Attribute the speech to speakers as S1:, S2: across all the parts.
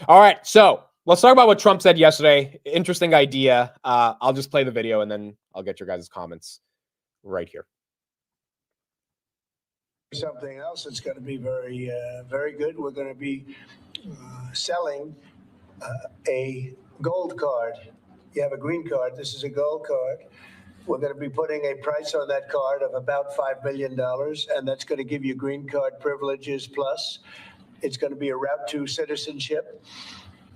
S1: All right, so let's talk about what Trump said yesterday. Interesting idea. I'll just play the video and then I'll get your guys' comments right here.
S2: Something else that's going to be very, very good. We're going to be selling a gold card. You have a green card. This is a gold card. We're going to be putting a price on that card of about $5 million, and that's going to give you green card privileges plus. It's going to be a route to citizenship.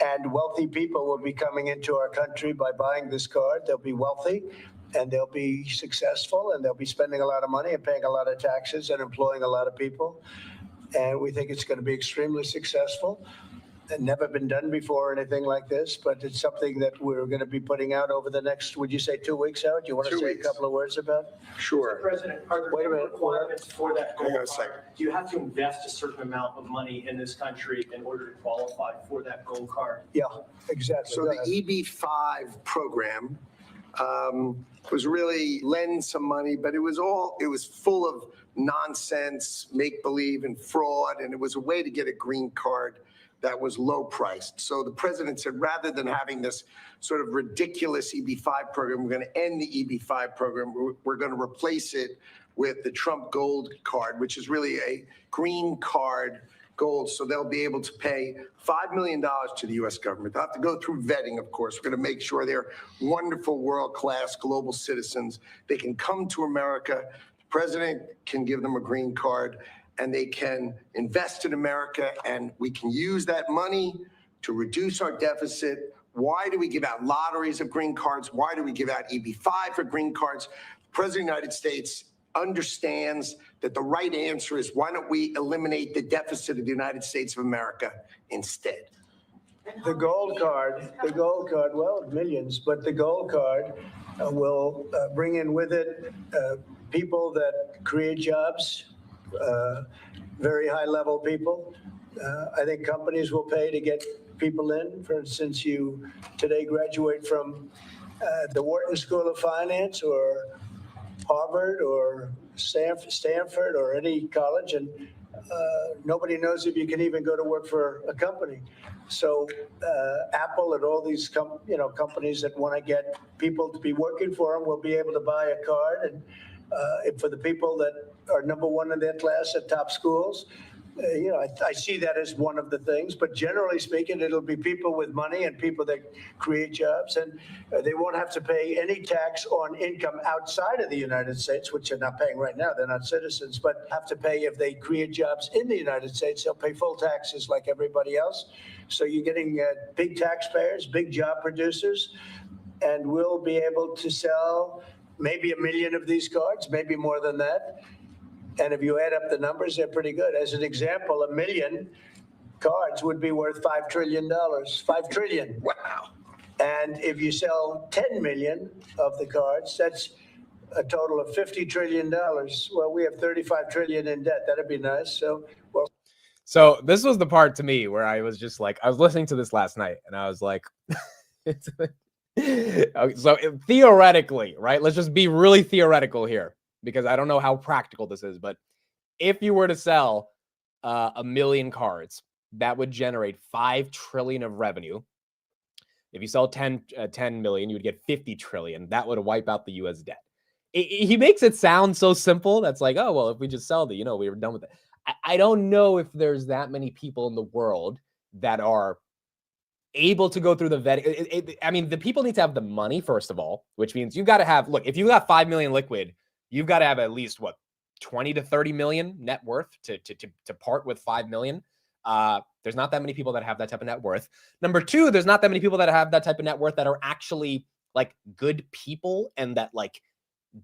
S2: And wealthy people will be coming into our country by buying this card. They'll be wealthy, and they'll be successful, and they'll be spending a lot of money and paying a lot of taxes and employing a lot of people. And we think it's going to be extremely successful. And never been done before or anything like this, but it's something that we're going to be putting out over the next, would you say 2 weeks, Howard? Do you want to say a couple of words about it?
S3: Sure.
S4: Mr. President, are there any requirements for that gold card? Do you have to invest a certain amount of money in this country in order to qualify for that gold card?
S2: Yeah, exactly.
S3: So the EB-5 program was really lend some money, but it was full of nonsense, make-believe, and fraud, and it was a way to get a green card that was low priced. So the president said, rather than having this sort of ridiculous EB-5 program, we're going to end the EB-5 program. We're going to replace it with the Trump Gold Card, which is really a green card gold. So they'll be able to pay $5 million to the U.S. government. They'll have to go through vetting, of course. We're going to make sure they're wonderful, world-class global citizens. They can come to America. The president can give them a green card, and they can invest in America, and we can use that money to reduce our deficit. Why do we give out lotteries of green cards? Why do we give out EB-5 for green cards? The President of the United States understands that the right answer is, why don't we eliminate the deficit of the United States of America instead?
S2: The gold card, well, millions, but the gold card will bring in with it people that create jobs, very high-level people. I think companies will pay to get people in. For instance, you today graduate from the Wharton School of Finance or Harvard or Stanford or any college, and nobody knows if you can even go to work for a company. So Apple and all these companies that want to get people to be working for them will be able to buy a card, and for the people that are number one in their class at top schools, I see that as one of the things. But generally speaking, it'll be people with money and people that create jobs, and they won't have to pay any tax on income outside of the United States, which they're not paying right now. They're not citizens, but have to pay if they create jobs in the United States. They'll pay full taxes like everybody else. So you're getting big taxpayers, big job producers, and we'll be able to sell maybe 1 million of these cards, maybe more than that. And if you add up the numbers, they're pretty good. As an example, 1 million cards would be worth $5 trillion. $5 trillion.
S3: Wow.
S2: And if you sell 10 million of the cards, that's a total of $50 trillion. Well, we have 35 trillion in debt. That'd be nice.
S1: So this was the part to me where I was just like, I was listening to this last night and I was like, so theoretically, right? Let's just be really theoretical here, because I don't know how practical this is. But if you were to sell 1 million cards, that would generate 5 trillion of revenue. If you sell 10 million, you would get 50 trillion. That would wipe out the U.S. debt. He makes it sound so simple. That's like, oh, well, if we just sell we were done with it. I don't know if there's that many people in the world that are able to go through the vetting. I mean, the people need to have the money, first of all, which means you've got to have, look, if you got 5 million liquid, you've got to have at least 20 to 30 million net worth to part with 5 million. There's not that many people that have that type of net worth. Number two, there's not that many people that have that type of net worth that are actually like good people and that like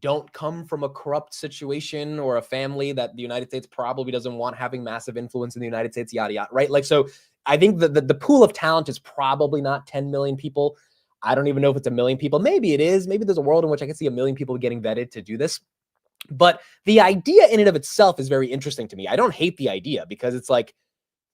S1: don't come from a corrupt situation or a family that the United States probably doesn't want having massive influence in the United States, yada, yada, right? Like, so I think the pool of talent is probably not 10 million people. I don't even know if it's 1 million people. Maybe it is. Maybe there's a world in which I can see 1 million people getting vetted to do this. But the idea in and of itself is very interesting to me. I don't hate the idea because it's like,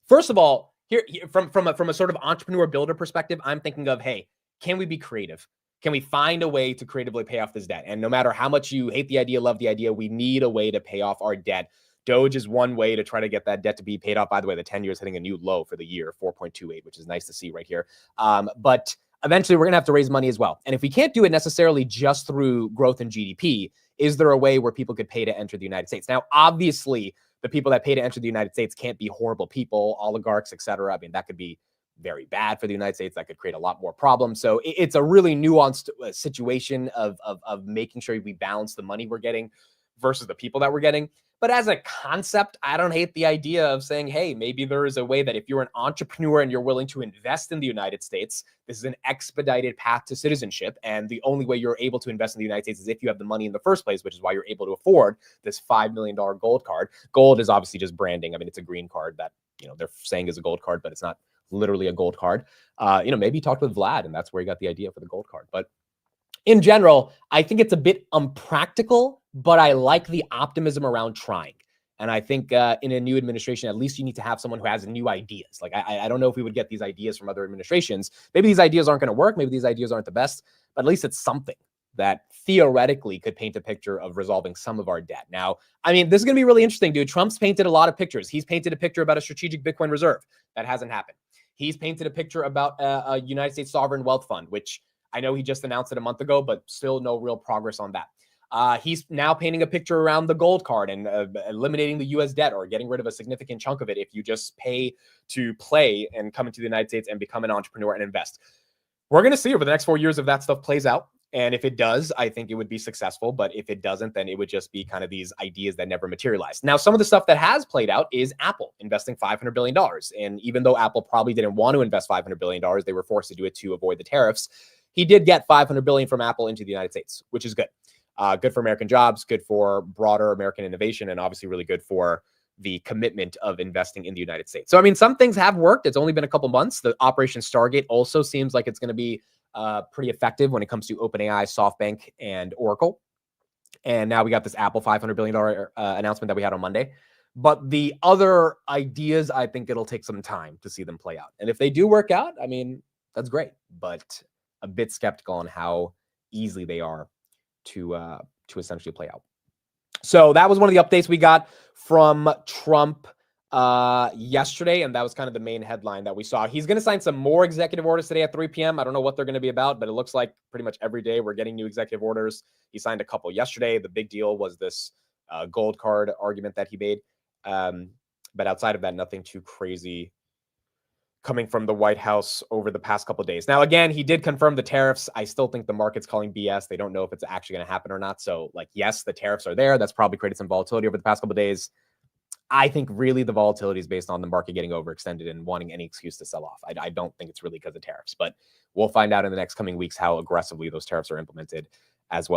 S1: first of all, here from a sort of entrepreneur builder perspective, I'm thinking of, hey, can we be creative? Can we find a way to creatively pay off this debt? And no matter how much you hate the idea, love the idea, we need a way to pay off our debt Doge is one way to try to get that debt to be paid off. By the way, the 10 years hitting a new low for the year, 4.28, which is nice to see right here. But eventually we're going to have to raise money as well. And if we can't do it necessarily just through growth in GDP, is there a way where people could pay to enter the United States? Now, obviously, the people that pay to enter the United States can't be horrible people, oligarchs, et cetera. I mean, that could be very bad for the United States. That could create a lot more problems. So it's a really nuanced situation of making sure we balance the money we're getting versus the people that we're getting. But as a concept, I don't hate the idea of saying, hey, maybe there is a way that if you're an entrepreneur and you're willing to invest in the United States, this is an expedited path to citizenship. And the only way you're able to invest in the United States is if you have the money in the first place, which is why you're able to afford this $5 million gold card. Gold is obviously just branding. I mean, it's a green card that, they're saying is a gold card, but it's not literally a gold card. Maybe you talked with Vlad and that's where he got the idea for the gold card. But in general, I think it's a bit unpractical, but I like the optimism around trying. And I think in a new administration, at least you need to have someone who has new ideas. Like, I don't know if we would get these ideas from other administrations. Maybe these ideas aren't going to work. Maybe these ideas aren't the best, but at least it's something that theoretically could paint a picture of resolving some of our debt. Now, I mean, this is going to be really interesting, dude. Trump's painted a lot of pictures. He's painted a picture about a strategic Bitcoin reserve. That hasn't happened. He's painted a picture about a United States sovereign wealth fund, which I know he just announced it a month ago, but still no real progress on that. He's now painting a picture around the gold card and eliminating the U.S. debt or getting rid of a significant chunk of it if you just pay to play and come into the United States and become an entrepreneur and invest. We're going to see over the next 4 years if that stuff plays out. And if it does, I think it would be successful. But if it doesn't, then it would just be kind of these ideas that never materialize. Now, some of the stuff that has played out is Apple investing $500 billion. And even though Apple probably didn't want to invest $500 billion, they were forced to do it to avoid the tariffs. He did get $500 billion from Apple into the United States, which is good. Good for American jobs, good for broader American innovation, and obviously really good for the commitment of investing in the United States. So, I mean, some things have worked. It's only been a couple months. The Operation Stargate also seems like it's going to be pretty effective when it comes to OpenAI, SoftBank, and Oracle. And now we got this Apple $500 billion announcement that we had on Monday. But the other ideas, I think it'll take some time to see them play out. And if they do work out, I mean, that's great. But a bit skeptical on how easily they are to essentially play out. So that was one of the updates we got from Trump yesterday, and that was kind of the main headline that we saw. He's going to sign some more executive orders today at 3 p.m. I don't know what they're going to be about, but it looks like pretty much every day we're getting new executive orders. He signed a couple yesterday. The big deal was this gold card argument that he made. But outside of that, nothing too crazy coming from the White House over the past couple of days. Now, again, he did confirm the tariffs. I still think the market's calling BS. They don't know if it's actually going to happen or not. So, yes, the tariffs are there. That's probably created some volatility over the past couple of days. I think really the volatility is based on the market getting overextended and wanting any excuse to sell off. I don't think it's really because of tariffs, but we'll find out in the next coming weeks how aggressively those tariffs are implemented as well.